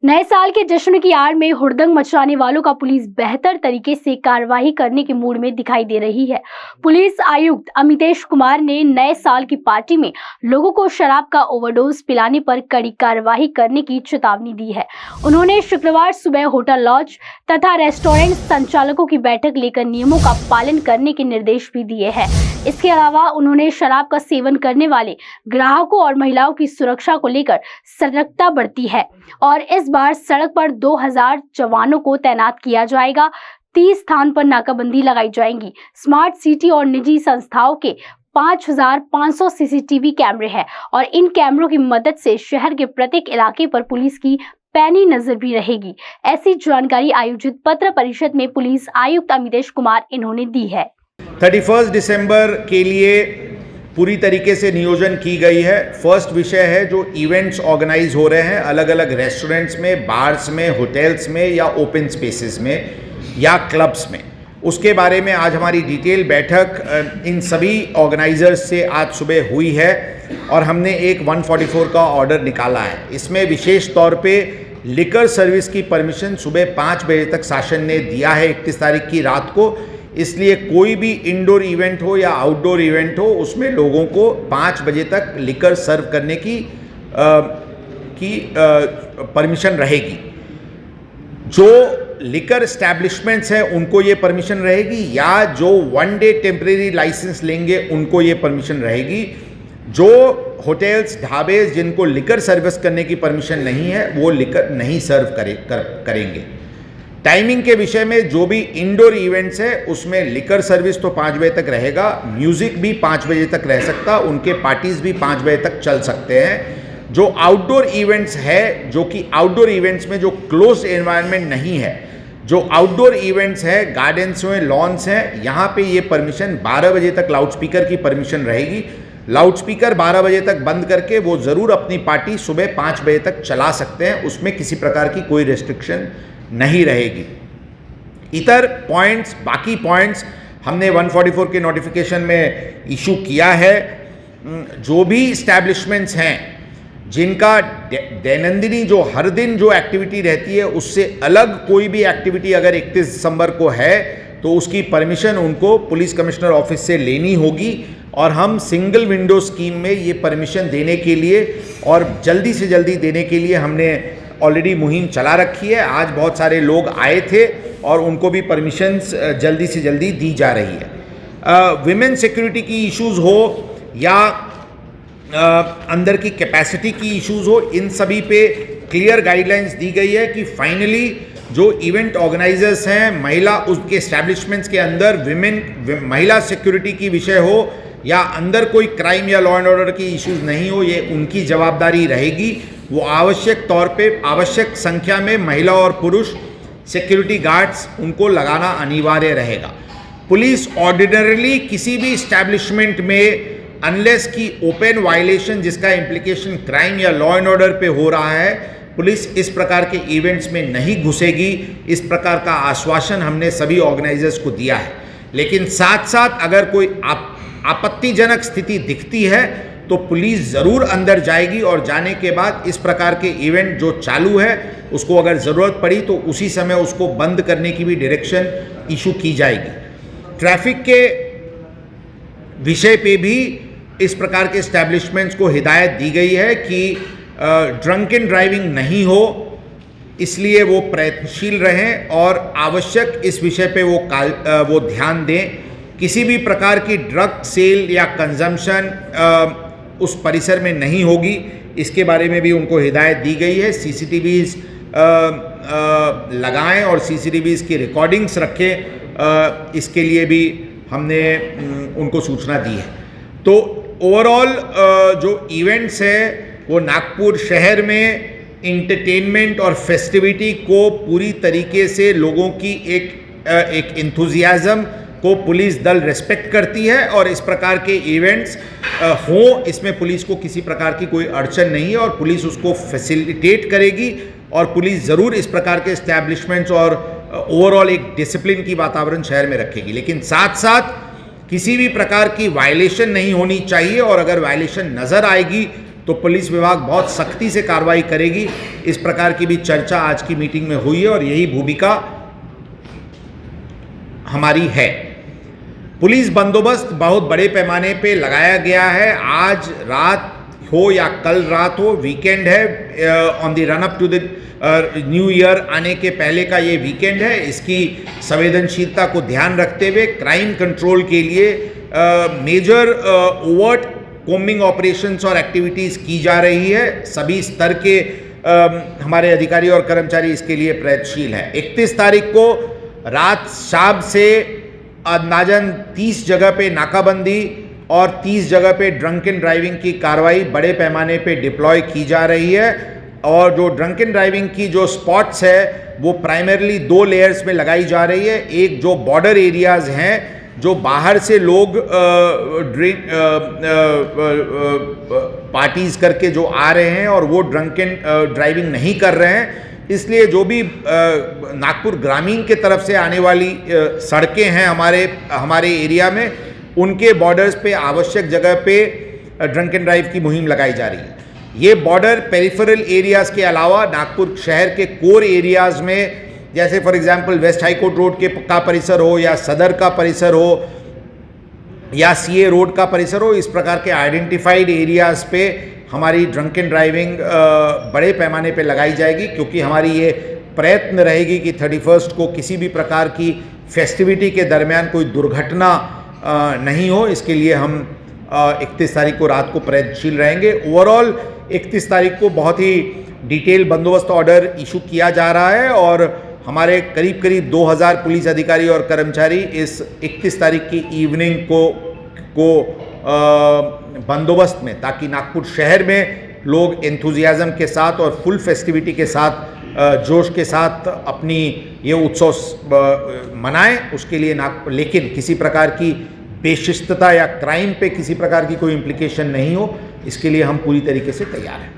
नए साल के जश्न की आड़ में हुड़दंग मचाने वालों का पुलिस बेहतर तरीके से कार्रवाई करने के मूड में दिखाई दे रही है। पुलिस आयुक्त अमितेश कुमार ने नए साल की पार्टी में लोगों को शराब का ओवरडोज पिलाने पर कड़ी कार्रवाई करने की चेतावनी दी है। उन्होंने शुक्रवार सुबह होटल, लॉज तथा रेस्टोरेंट संचालकों की बैठक लेकर नियमों का पालन करने के निर्देश भी दिए हैं। इसके अलावा उन्होंने शराब का सेवन करने वाले ग्राहकों और महिलाओं की सुरक्षा को लेकर सतर्कता बरती है और इस बार सड़क पर 2000 जवानों को तैनात किया जाएगा। 30 स्थान पर नाकाबंदी लगाई जाएगी। स्मार्ट सिटी और निजी संस्थाओं के 5500 सीसीटीवी कैमरे हैं और इन कैमरों की मदद से शहर के प्रत्येक इलाके पर पुलिस की पैनी नजर भी रहेगी। ऐसी जानकारी आयोजित पत्र परिषद में पुलिस आयुक्त अमितेश कुमार इन्होंने दी है। 31 दिसंबर के लिए पूरी तरीके से नियोजन की गई है। फर्स्ट विषय है जो इवेंट्स ऑर्गेनाइज हो रहे हैं अलग अलग रेस्टोरेंट्स में, बार्स में, होटल्स में या ओपन स्पेसेस में या क्लब्स में, उसके बारे में आज हमारी डिटेल बैठक इन सभी ऑर्गेनाइजर्स से आज सुबह हुई है और हमने एक 144 का ऑर्डर निकाला है। इसमें विशेष तौर पे लिकर सर्विस की परमिशन सुबह 5 बजे तक शासन ने दिया है 31 तारीख की रात को। इसलिए कोई भी इंडोर इवेंट हो या आउटडोर इवेंट हो उसमें लोगों को 5 बजे तक लिकर सर्व करने की परमिशन रहेगी। जो लिकर एस्टैब्लिशमेंट्स हैं उनको ये परमिशन रहेगी या जो 1 डे टेम्परेरी लाइसेंस लेंगे उनको ये परमिशन रहेगी। जो होटल्स, ढाबे जिनको लिकर सर्विस करने की परमिशन नहीं है वो लिकर नहीं सर्व करेंगे। टाइमिंग के विषय में जो भी इंडोर इवेंट्स है उसमें लिकर सर्विस तो 5 बजे तक रहेगा, म्यूजिक भी 5 बजे तक रह सकता, उनके पार्टीज भी 5 बजे तक चल सकते हैं। जो आउटडोर इवेंट्स है, जो कि आउटडोर इवेंट्स में जो क्लोज एनवायरनमेंट नहीं है, जो आउटडोर इवेंट्स है, गार्डन्स में, लॉन्स हैं, यहाँ पे ये परमिशन 12 बजे तक लाउडस्पीकर की परमिशन रहेगी। लाउडस्पीकर 12 बजे तक बंद करके वो ज़रूर अपनी पार्टी सुबह 5 बजे तक चला सकते हैं, उसमें किसी प्रकार की कोई रेस्ट्रिक्शन नहीं रहेगी। इतर पॉइंट्स, बाकी पॉइंट्स हमने 144 के नोटिफिकेशन में इशू किया है। जो भी इस्टेब्लिशमेंट्स हैं जिनका दैनंदिनी जो हर दिन जो एक्टिविटी रहती है उससे अलग कोई भी एक्टिविटी अगर 31 दिसंबर को है तो उसकी परमिशन उनको पुलिस कमिश्नर ऑफिस से लेनी होगी और हम सिंगल विंडो स्कीम में ये परमिशन देने के लिए और जल्दी से जल्दी देने के लिए हमने ऑलरेडी मुहिम चला रखी है। आज बहुत सारे लोग आए थे और उनको भी परमिशंस जल्दी से जल्दी दी जा रही है। विमेन सिक्योरिटी की इश्यूज़ हो या अंदर की कैपेसिटी की इश्यूज़ हो, इन सभी पे क्लियर गाइडलाइंस दी गई है कि फाइनली जो इवेंट ऑर्गेनाइजर्स हैं, महिला उसके एस्टैब्लिशमेंट्स के अंदर महिला सिक्योरिटी की विषय हो या अंदर कोई क्राइम या लॉ एंड ऑर्डर की इश्यूज़ नहीं हो, ये उनकी जवाबदारी रहेगी। वो आवश्यक तौर पे आवश्यक संख्या में महिला और पुरुष सिक्योरिटी गार्ड्स उनको लगाना अनिवार्य रहेगा। पुलिस ऑर्डिनरली किसी भी इस्टेब्लिशमेंट में अनलेस की ओपन वायलेशन जिसका इम्प्लीकेशन क्राइम या लॉ एंड ऑर्डर पे हो रहा है, पुलिस इस प्रकार के इवेंट्स में नहीं घुसेगी। इस प्रकार का आश्वासन हमने सभी ऑर्गेनाइजर्स को दिया है। लेकिन साथ साथ अगर कोई आपत्तिजनक स्थिति दिखती है तो पुलिस ज़रूर अंदर जाएगी और जाने के बाद इस प्रकार के इवेंट जो चालू है उसको अगर ज़रूरत पड़ी तो उसी समय उसको बंद करने की भी डायरेक्शन इशू की जाएगी। ट्रैफिक के विषय पे भी इस प्रकार के एस्टैब्लिशमेंट्स को हिदायत दी गई है कि ड्रंकन ड्राइविंग नहीं हो, इसलिए वो प्रयत्नशील रहें और आवश्यक इस विषय पे वो ध्यान दें। किसी भी प्रकार की ड्रग सेल या कंजम्पशन उस परिसर में नहीं होगी, इसके बारे में भी उनको हिदायत दी गई है। सीसीटीवीज़ लगाएं और सीसीटीवीज़ की रिकॉर्डिंग्स रखें, इसके लिए भी हमने उनको सूचना दी है। तो ओवरऑल जो इवेंट्स है वो नागपुर शहर में इंटरटेनमेंट और फेस्टिविटी को पूरी तरीके से लोगों की एक इंथुजियाज़म को पुलिस दल रेस्पेक्ट करती है और इस प्रकार के इवेंट्स हों, इसमें पुलिस को किसी प्रकार की कोई अड़चन नहीं है और पुलिस उसको फैसिलिटेट करेगी और पुलिस ज़रूर इस प्रकार के एस्टैब्लिशमेंट्स और ओवरऑल एक डिसिप्लिन की वातावरण शहर में रखेगी। लेकिन साथ साथ किसी भी प्रकार की वायलेशन नहीं होनी चाहिए और अगर वायलेशन नज़र आएगी तो पुलिस विभाग बहुत सख्ती से कार्रवाई करेगी। इस प्रकार की भी चर्चा आज की मीटिंग में हुई है और यही भूमिका हमारी है। पुलिस बंदोबस्त बहुत बड़े पैमाने पे लगाया गया है। आज रात हो या कल रात हो, वीकेंड है, on the run up to the new year आने के पहले का ये वीकेंड है। इसकी संवेदनशीलता को ध्यान रखते हुए क्राइम कंट्रोल के लिए मेजर ओवर्ट कोम्बिंग ऑपरेशंस और एक्टिविटीज़ की जा रही है। सभी स्तर के हमारे अधिकारी और कर्मचारी इसके लिए प्रयत्नशील हैं। 31 तारीख को रात शाम से अंदाजन 30 जगह पे नाकाबंदी और 30 जगह पे ड्रंकन ड्राइविंग की कार्रवाई बड़े पैमाने पे डिप्लॉय की जा रही है। और जो ड्रंकन ड्राइविंग की जो स्पॉट्स है वो प्राइमरली 2 लेयर्स में लगाई जा रही है। एक जो बॉर्डर एरियाज़ हैं, जो बाहर से लोग पार्टीज़ करके जो आ रहे हैं और वो ड्रंकन ड्राइविंग नहीं कर रहे हैं, इसलिए जो भी नागपुर ग्रामीण के तरफ से आने वाली सड़कें हैं हमारे एरिया में, उनके बॉर्डर्स पे आवश्यक जगह पे ड्रंकन ड्राइव की मुहिम लगाई जा रही है। ये बॉर्डर पेरिफेरल एरियाज़ के अलावा नागपुर शहर के कोर एरियाज़ में, जैसे for example west high court road का परिसर हो या सदर का परिसर हो या सीए रोड का परिसर हो, इस प्रकार के आइडेंटिफाइड एरियाज़ पे हमारी ड्रंकन ड्राइविंग बड़े पैमाने पे लगाई जाएगी। क्योंकि हमारी ये प्रयत्न रहेगी कि 31 को किसी भी प्रकार की फेस्टिविटी के दरमियान कोई दुर्घटना नहीं हो। इसके लिए हम 31 तारीख को रात को प्रयत्नशील रहेंगे। ओवरऑल 31 तारीख को बहुत ही डिटेल बंदोबस्त ऑर्डर इशू किया जा रहा है और हमारे करीब करीब 2000 पुलिस अधिकारी और कर्मचारी इस 31 तारीख की इवनिंग को बंदोबस्त में, ताकि नागपुर शहर में लोग एंथुजियाज्म के साथ और फुल फेस्टिविटी के साथ, जोश के साथ अपनी ये उत्सव मनाएं, उसके लिए लेकिन किसी प्रकार की बेशिस्तता या क्राइम पे किसी प्रकार की कोई इम्प्लीकेशन नहीं हो, इसके लिए हम पूरी तरीके से तैयार हैं।